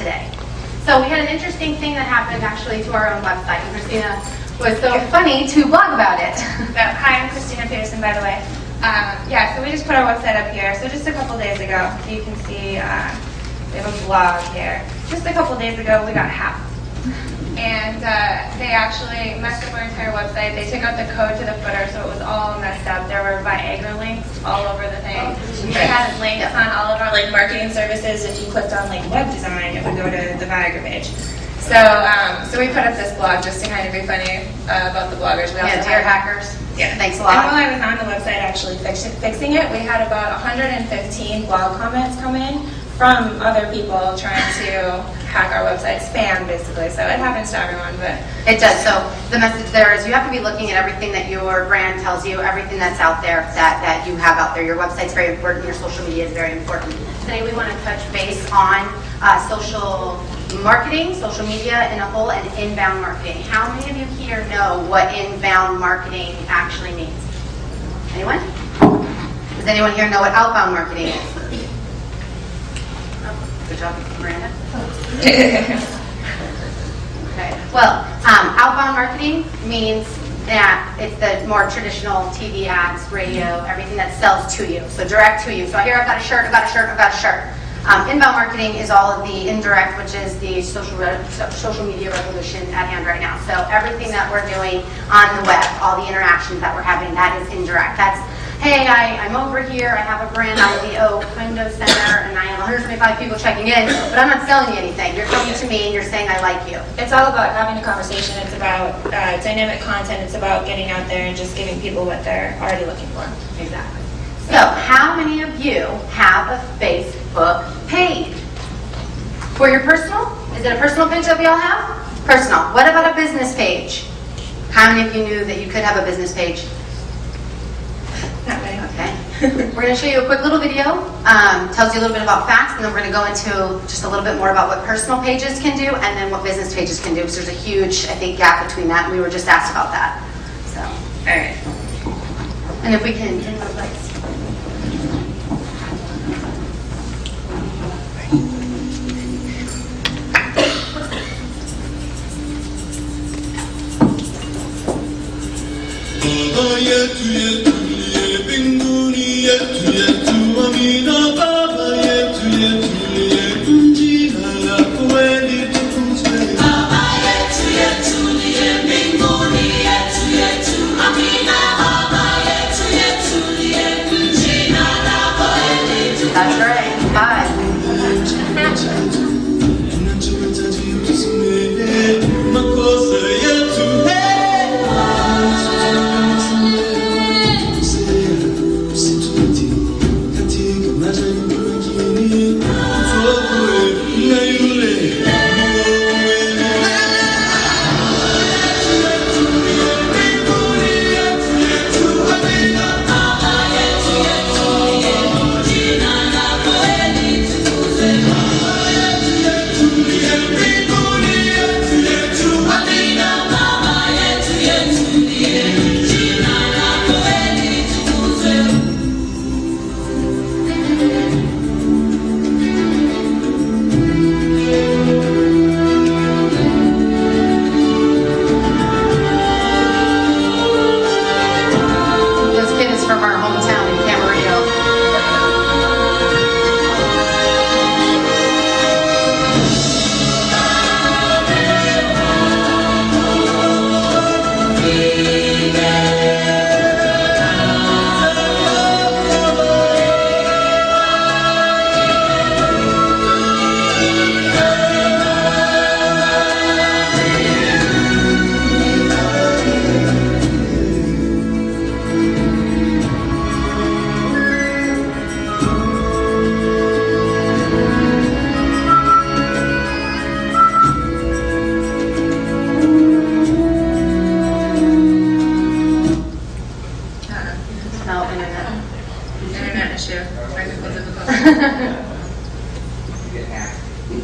today. So we had an interesting thing that happened actually to our own website, and Christina was so funny to blog about it. Hi, I'm Christina Peterson, by the way. Yeah, so we just put our website up here. So just a couple days ago, you can see we have a blog here. Just a couple days ago, we got hacked. And they actually messed up our entire website. They took out the code to the footer, so it was all messed up. There were Viagra links all over the thing. It had links on all of our marketing services. If you clicked on web design, it would go to the Viagra page. So we put up this blog just to kind of be funny about the bloggers. We also dear hackers. Yeah, thanks a lot. And while I was on the website actually fixing it, we had about 115 blog comments come in from other people trying to hack our website, spam basically. So it happens to everyone, but it does. So the message there is you have to be looking at everything that your brand tells you, everything that's out there that you have out there. Your website's very important. Your social media is very important. Today we want to touch base on social marketing, social media in a whole, and inbound marketing. How many of you here know what inbound marketing actually means? Anyone? Does anyone here know what outbound marketing is? Good job, Miranda. Okay. Well, outbound marketing means that it's the more traditional TV ads, radio, everything that sells to you. So direct to you. So here I've got a shirt, I've got a shirt, I've got a shirt. Inbound marketing is all of the indirect, which is the social media revolution at hand right now. So everything that we're doing on the web, all the interactions that we're having, that is indirect. That's, hey, I'm over here, I have a brand out of the Oak Window Center, and I have 125 people checking in, but I'm not selling you anything. You're coming to me and you're saying I like you. It's all about having a conversation. It's about dynamic content. It's about getting out there and just giving people what they're already looking for. Exactly. So, how many of you have a Facebook page? For your personal? Is it a personal page that we all have? Personal. What about a business page? How many of you knew that you could have a business page? Not many. Okay. We're going to show you a quick little video. Tells you a little bit about facts, and then we're going to go into just a little bit more about what personal pages can do and then what business pages can do, because there's a huge, I think, gap between that, and we were just asked about that. So, all right. And if we can, let's. That's right. Bye.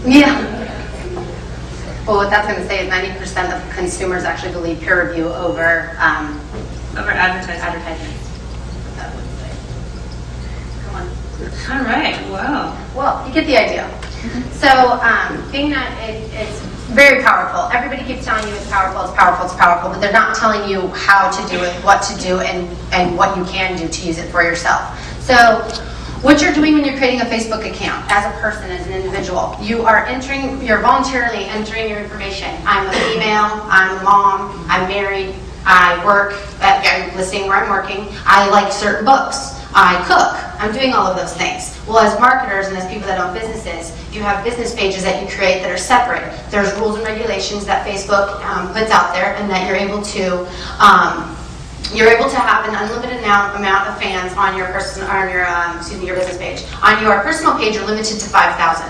Yeah. Well, what that's going to say is 90% of consumers actually believe peer review over advertisements. That would say. Come on. All right. Wow. Well, you get the idea. So, being that it's very powerful. Everybody keeps telling you it's powerful, it's powerful, it's powerful, but they're not telling you how to do it, what to do, and what you can do to use it for yourself. So, what you're doing when you're creating a Facebook account as a person, as an individual, you're voluntarily entering your information. I'm a female, I'm a mom, I'm married, I work, I'm listing where I'm working, I like certain books, I cook, I'm doing all of those things. Well, as marketers and as people that own businesses, you have business pages that you create that are separate. There's rules and regulations that Facebook puts out there, and that you're able to have an unlimited amount of fans on your your business page. On your personal page, you're limited to 5,000.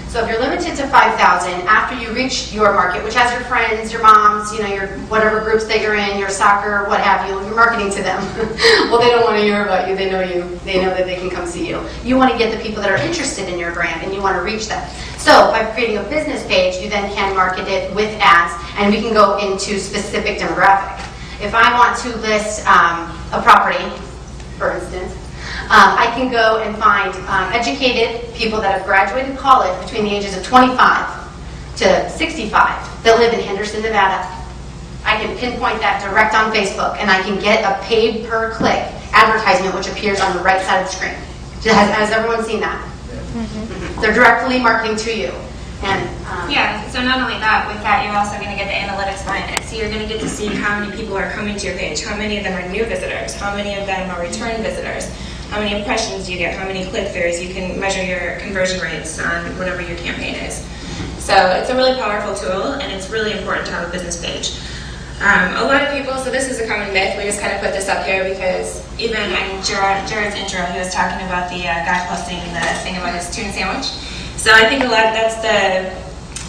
So if you're limited to 5,000, after you reach your market, which has your friends, your moms, your whatever groups that you're in, your soccer, what have you, you're marketing to them. Well, they don't want to hear about you. They know you. They know that they can come see you. You want to get the people that are interested in your brand, and you want to reach them. So by creating a business page, you then can market it with ads, and we can go into specific demographic. If I want to list a property, for instance, I can go and find educated people that have graduated college between the ages of 25 to 65 that live in Henderson, Nevada. I can pinpoint that direct on Facebook, and I can get a paid per click advertisement which appears on the right side of the screen. Has everyone seen that? Mm-hmm. They're directly marketing to you. And yeah, so not only that, with that you're also going to get the analytics behind it. So you're going to get to see how many people are coming to your page, how many of them are new visitors, how many of them are return visitors, how many impressions you get, how many click-throughs. You can measure your conversion rates on whatever your campaign is. So it's a really powerful tool, and it's really important to have a business page. A lot of people, so this is a common myth, we just kind of put this up here because even in Jared's intro, he was talking about the guy posting the thing about his tuna sandwich. So I think that's the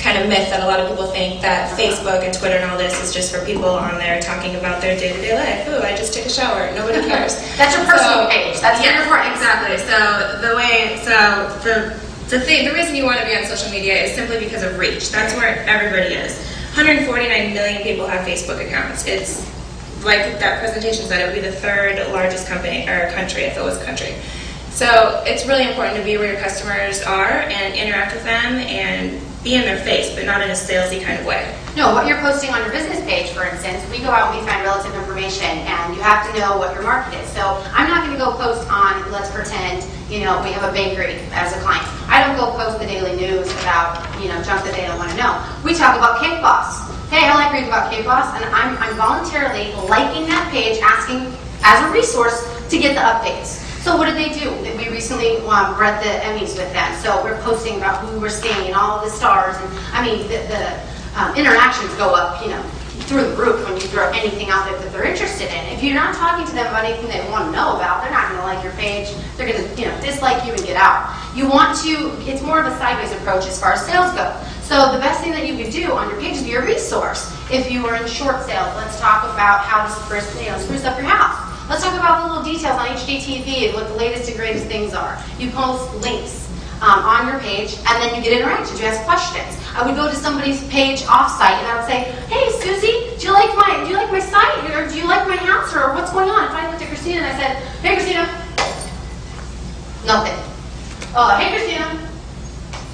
kind of myth that a lot of people think, that Facebook and Twitter and all this is just for people on there talking about their day-to-day life. Ooh, I just took a shower. Nobody cares. That's your personal page. That's your friend. Exactly. So the reason you want to be on social media is simply because of reach. That's where everybody is. 149 million people have Facebook accounts. It's like that presentation said, it would be the third largest country if it was a country. So it's really important to be where your customers are and interact with them and be in their face, but not in a salesy kind of way. No, what you're posting on your business page, for instance, we go out and we find relative information, and you have to know what your market is. So I'm not going to go post on, let's pretend, we have a bakery as a client. I don't go post the daily news about, junk that they don't want to know. We talk about Cake Boss. Hey, I like reading about Cake Boss, and I'm voluntarily liking that page, asking as a resource to get the updates. So what did they do? We recently read the Emmys with them. So we're posting about who we're seeing and all of the stars. And I mean, the interactions go up, through the roof when you throw anything out there that they're interested in. If you're not talking to them about anything they want to know about, they're not going to like your page. They're going to, dislike you and get out. You want to, it's more of a sideways approach as far as sales go. So the best thing that you could do on your page is be a resource. If you are in short sales, let's talk about how to spruce up your house. Let's talk about the little details on HGTV and what the latest and greatest things are. You post links on your page, and then you get interactions. You ask questions. I would go to somebody's page off-site, and I would say, "Hey, Susie, do you like my site, or do you like my house, or what's going on?" If I looked at Christina and I said, "Hey, Christina," nothing. "Hey, Christina,"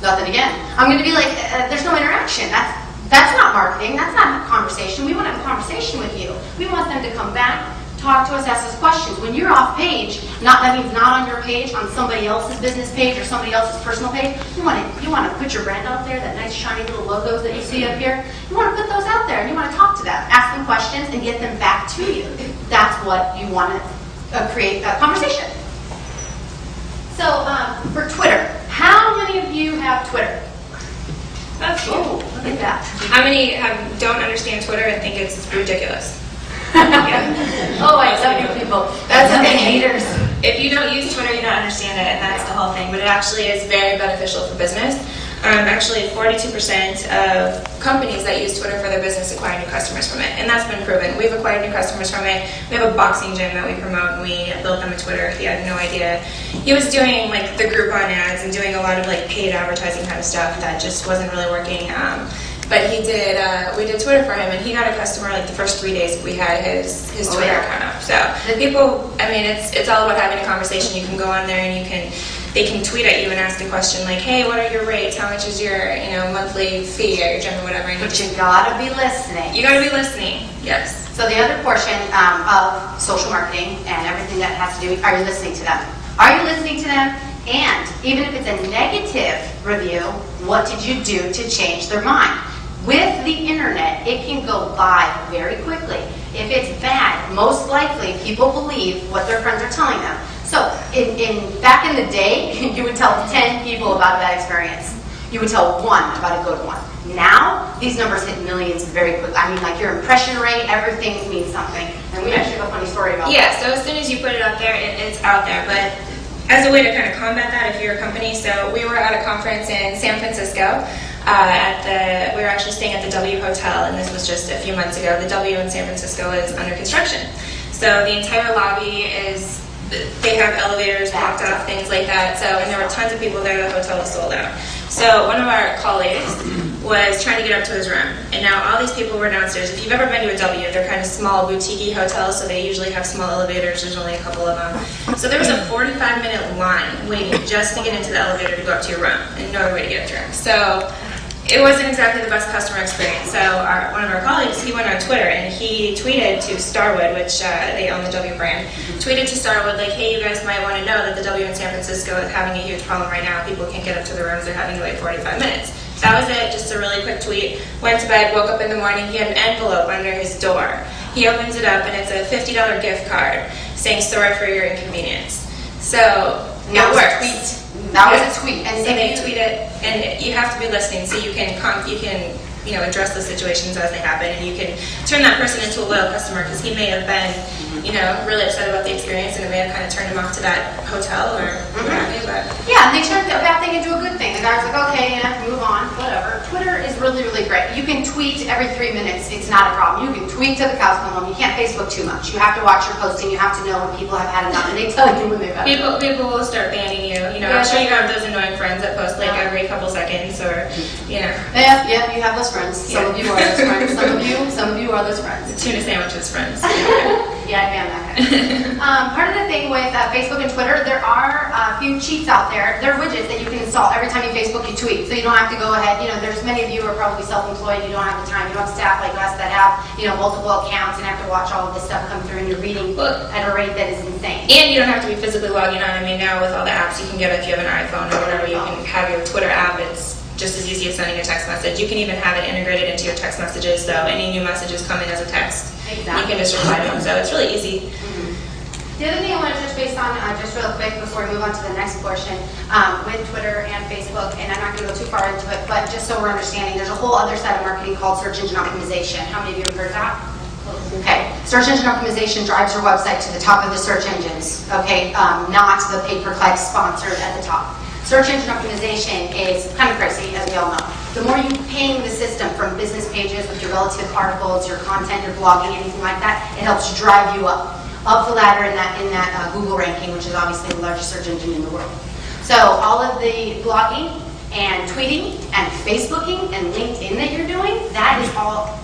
nothing again. I'm going to be like, "There's no interaction. That's not marketing. That's not a conversation. We want to have a conversation with you. We want them to come back, talk to us, ask us questions." When you're off page, that means not on your page, on somebody else's business page or somebody else's personal page. You want to put your brand out there, that nice shiny little logos that you see up here. You want to put those out there, and you want to talk to them, ask them questions, and get them back to you. That's what you want to create a conversation. So for Twitter, how many of you have Twitter? That's cool. Oh, look at that. How many don't understand Twitter and think it's ridiculous? Oh, I love you people. That's the haters. If you don't use Twitter, you don't understand it, and that's the whole thing. But it actually is very beneficial for business. Actually, 42% of companies that use Twitter for their business acquire new customers from it, and that's been proven. We've acquired new customers from it. We have a boxing gym that we promote, and we built them a Twitter. He had no idea. He was doing the Groupon ads and doing a lot of paid advertising kind of stuff that just wasn't really working. But we did Twitter for him, and he got a customer the first 3 days that we had his Twitter account up. So the people, it's all about having a conversation. You can go on there and you can they can tweet at you and ask a question like, hey, what are your rates? How much is your monthly fee at your gym or whatever? And But you gotta be listening. you gotta be listening. Yes. So the other portion of social marketing and everything that has to do, are you listening to them? Are you listening to them? And even if it's a negative review, what did you do to change their mind? With the internet, it can go by very quickly. If it's bad, most likely people believe what their friends are telling them. So back in the day, you would tell 10 people about a bad experience. You would tell one about a good one. Now, these numbers hit millions very quickly. I mean, like your impression rate, everything means something. And we actually have a funny story about that. Yeah, so as soon as you put it up there, it's out there. But as a way to kind of combat that, if you're a company, so we were at a conference in San Francisco. We were actually staying at the W Hotel, and this was just a few months ago. The W in San Francisco is under construction. So the entire lobby they have elevators blocked off, things like that. So, and there were tons of people there. The hotel was sold out. So one of our colleagues was trying to get up to his room, and now all these people were downstairs. If you've ever been to a W, they're kind of small boutique hotels, so they usually have small elevators. There's only a couple of them. So there was a 45-minute line waiting just to get into the elevator to go up to your room, and no other way to get up to your room. So it wasn't exactly the best customer experience. So one of our colleagues, he went on Twitter and he tweeted to Starwood, which they own the W brand, tweeted to Starwood like, hey, you guys might want to know that the W in San Francisco is having a huge problem right now. People can't get up to the rooms. They're having to wait 45 minutes. That was it, just a really quick tweet. Went to bed, woke up in the morning, he had an envelope under his door. He opens it up and it's a $50 gift card saying sorry for your inconvenience. So it works. That was a tweet. And so they tweet it, and you have to be listening so you can address the situations as they happen, and you can turn that person into a loyal customer because he may have been really upset about the experience, and it may have kind of turned him off to that hotel or what have you. But yeah, and they turned a bad thing into a good thing. The guy's like, okay, move on, whatever. Twitter is really, really great. You can tweet every 3 minutes. It's not a problem. You can tweet to the cows come home. You can't Facebook too much. You have to watch your posting. You have to know when people have had enough, and they tell you when they've had enough. People will start banning you. I'm sure you have those annoying friends that post like every couple seconds, or Yeah, you have those friends. Some of you are those friends. Some of you are those friends. The tuna sandwiches friends. Yeah, I am that guy. Part of the thing with Facebook and Twitter, there are a few cheats out there. There are widgets that you can install every time you Facebook, you tweet. So you don't have to go ahead. There's many of you who are probably self-employed. You don't have the time. You don't have staff like us that have multiple accounts and have to watch all of this stuff come through, and you're reading at a rate that is insane. And you don't have to be physically logging on. I mean, now with all the apps you can get, if you have an iPhone or whatever, you can have your Twitter app. It's just as easy as sending a text message. You can even have it integrated into your text messages, so any new messages come in as a text. Exactly. You can just reply to them, so it's really easy. The other thing I want to touch base on, just real quick before we move on to the next portion, with Twitter and Facebook, and I'm not going to go too far into it, but just so we're understanding, there's a whole other side of marketing called search engine optimization. How many of you have heard of that? Okay, search engine optimization drives your website to the top of the search engines, okay, not the pay-per-click sponsored at the top. Search engine optimization is kind of crazy, as we all know. The more you ping the system from business pages with your relative articles, your content, your blogging, anything like that, it helps drive you up the ladder in that Google ranking, which is obviously the largest search engine in the world. So all of the blogging and tweeting and Facebooking and LinkedIn that you're doing, that is all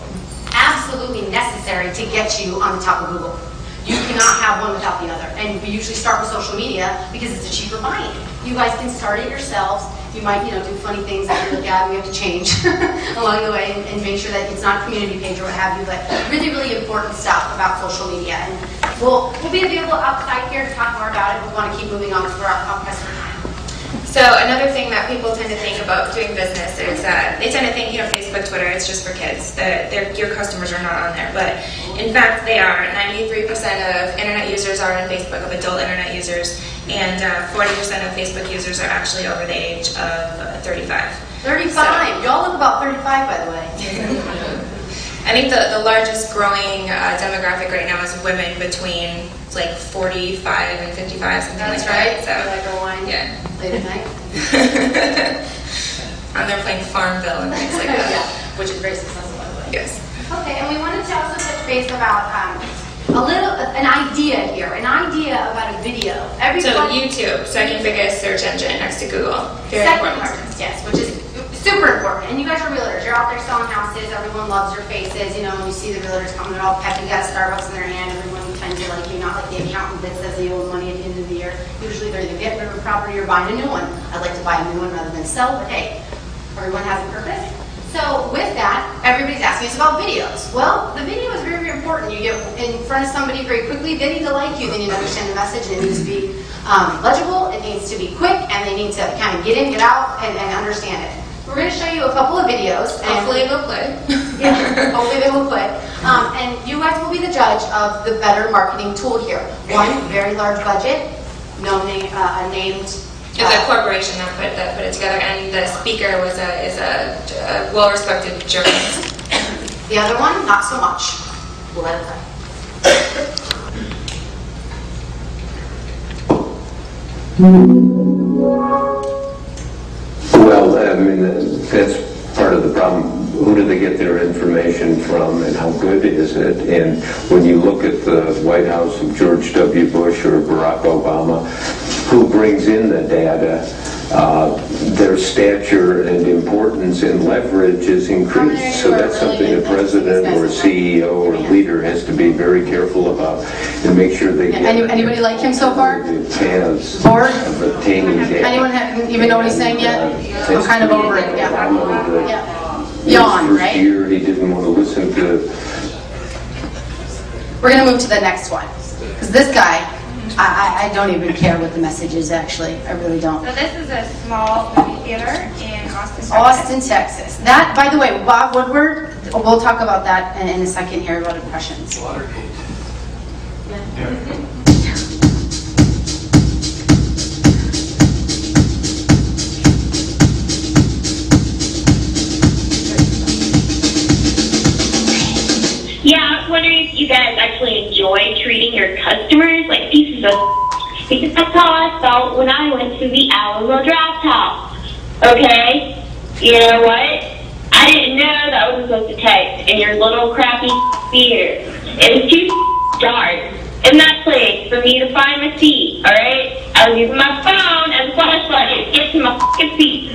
absolutely necessary to get you on the top of Google. You cannot have one without the other. And we usually start with social media because it's a cheaper buying. You guys can start it yourselves. You might, do funny things that you're like, yeah, we have to change along the way and make sure that it's not a community page or what have you, but really, really important stuff about social media. And we'll be available outside here to talk more about it. We want to keep moving on because we're on press for time. So another thing that people tend to think about doing business is they tend to think, Facebook, Twitter, it's just for kids. Your customers are not on there. But in fact, they are. 93% of internet users are on Facebook, of adult internet users, and 40% of Facebook users are actually over the age of 35. 35? So, y'all look about 35, by the way. I think the largest growing demographic right now is women between like 45 and 55, something That's like right. that. So, like a wine late at night. And they're playing Farmville and things like that. Yeah, which is very successful, by the way. Yes. Okay, and we wanted to also touch base about an idea here, an idea about a video. So YouTube, second biggest search engine next to Google. Very second important. largest, yes, which is super important. And you guys are realtors. You're out there selling houses. Everyone loves your faces. When you see the realtors coming, they're all peppy, got a Starbucks in their hand. Everyone tends to like you, not like the accountant that says they owe money at the end of the year. Usually they're either getting rid of the property or buying a new one. I'd like to buy a new one rather than sell, but hey, everyone has a purpose. So with that, everybody's asking us about videos. Well, the video is very, very important. You get in front of somebody very quickly, they need to like you, they need to understand the message, and it needs to be legible, it needs to be quick, and they need to kind of get in, get out, and understand it. We're going to show you a couple of videos. And Hopefully they'll play. Yeah, hopefully they will play. And you guys will be the judge of the better marketing tool here. One, very large budget, no name, named. It's a corporation that put it together, and the speaker is a well-respected journalist. The other one, not so much. We'll let it play. Well, I mean, that's part of the problem. Who do they get their information from, and how good is it? And when you look at the White House of George W. Bush or Barack Obama, who brings in the data, their stature and importance and leverage is increased. So that's something a president or a CEO or a leader has to be very careful about and make sure they get. Anybody like him so far? Paths Bored? of obtaining data. Anyone even know what he's saying yet? I'm kind of over it. Yeah. Yawn, First right? year, he didn't want to listen to. We're going to move to the next one. Because this guy, I don't even care what the message is, actually. I really don't. So this is a small movie theater in Austin, Texas. Austin, Texas. That, by the way, Bob Woodward, we'll talk about that in a second here about impressions. Watergate. Yeah. Yeah, I was wondering if you guys actually enjoy treating your customers like pieces of because that's how I felt when I went to the Alamo Draft House. Okay? You know what? I didn't know that was supposed to text in your little crappy theater. It was too dark in that place for me to find my seat, alright? I was using my phone as a flashlight to get to my seat.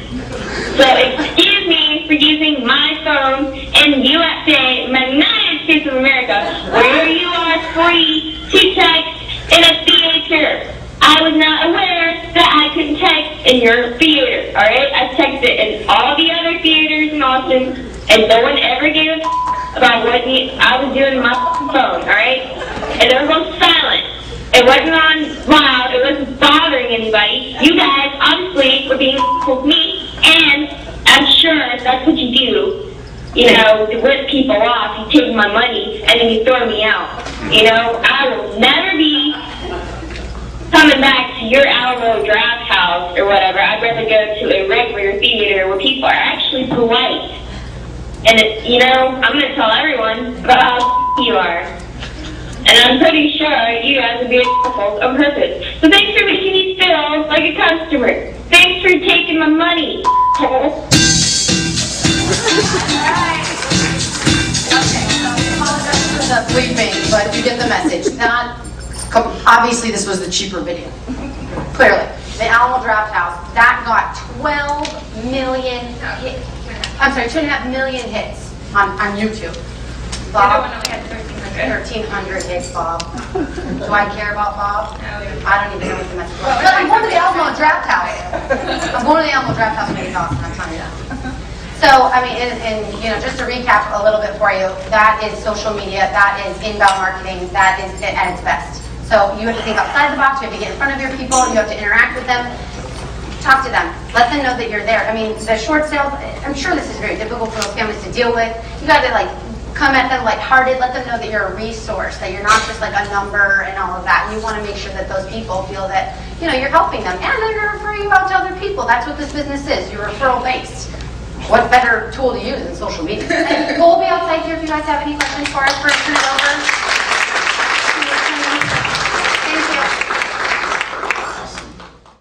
So excuse me for using my phone in USA, the United States of America, where you are free to text in a theater. I was not aware that I couldn't text in your theater, alright? I texted in all the other theaters in Austin, and no one ever gave a about what I was doing on my phone, alright? And it was on silent. It wasn't on loud, it wasn't bothering anybody. You guys obviously were being with me, and I'm sure that's what you do. You know, to rip people off, you take my money, and then you throw me out. You know, I will never be coming back to your Alamo Draft House or whatever. I'd rather go to a regular theater where people are actually polite. And, you know, I'm going to tell everyone about how you are. And I'm pretty sure you guys will be assholes on purpose. So thanks for making me feel like a customer. Thanks for taking my money, asshole. Alright. Okay, so I apologize for the bleeping, but you get the message. Obviously this was the cheaper video. Clearly. The Alamo Draft House, that got 12 million hits. I'm sorry, 2.5 million hits on YouTube. Bob? The other one only had 1,300. 1,300 hits, Bob. Do I care about Bob? No, we don't. I don't even know what the message was. But I'm going to the Alamo Draft House. I'm going to the Alamo Draft House to make it awesome, I'm telling you that. So, I mean, and you know, just to recap a little bit for you, that is social media, that is inbound marketing, that is it at its best. So you have to think outside the box, you have to get in front of your people, you have to interact with them, talk to them, let them know that you're there. I mean, the short sales, I'm sure this is very difficult for those families to deal with. You got to like come at them lighthearted, let them know that you're a resource, that you're not just like a number and all of that. You want to make sure that those people feel that, you know, you're helping them and that you're referring them out to other people. That's what this business is. You're referral based. What better tool to use than social media? And we'll be outside here if you guys have any questions for us. First, turn it over.